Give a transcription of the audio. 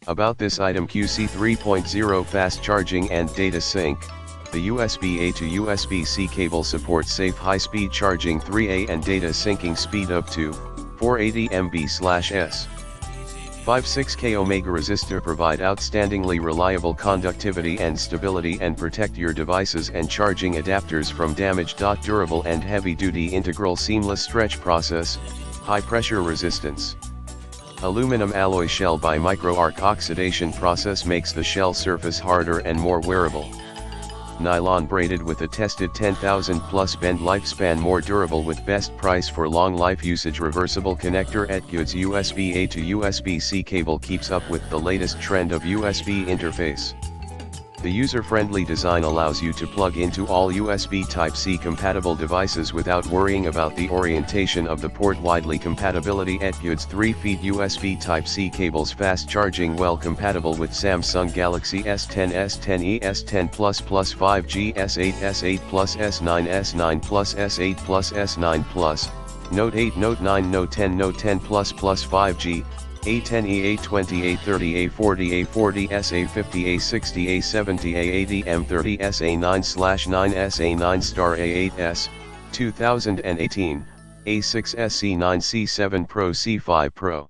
About this item: QC 3.0 fast charging and data sync. The USB-A to USB-C cable supports safe high-speed charging 3A and data syncing speed up to 480 MB/s. 5.6K Omega resistor provide outstandingly reliable conductivity and stability and protect your devices and charging adapters from damage. Durable and heavy-duty integral seamless stretch process, high pressure resistance. Aluminum alloy shell by micro-arc oxidation process makes the shell surface harder and more wearable. Nylon braided with a tested 10,000 plus bend lifespan, more durable with best price for long life usage. Reversible connector. etguuds USB-A to USB-C cable keeps up with the latest trend of USB interface. The user-friendly design allows you to plug into all USB Type-C compatible devices without worrying about the orientation of the port. Widely compatibility. etguuds 3-feet USB Type-C cables, fast charging, well compatible with Samsung Galaxy S10, S10e, S10 Plus Plus, 5G, S8, S8 Plus, S9, S9 Plus, S8 Plus, S9 Plus, Note 8, Note 9, Note 10, Note 10 Plus Plus, 5G, A10e, A20, A30, A40, A40, SA50, A60, A70, A80, M30, SA9/9, SA9 Star, A8s, 2018, A6s, C9, C7 Pro, C5 Pro.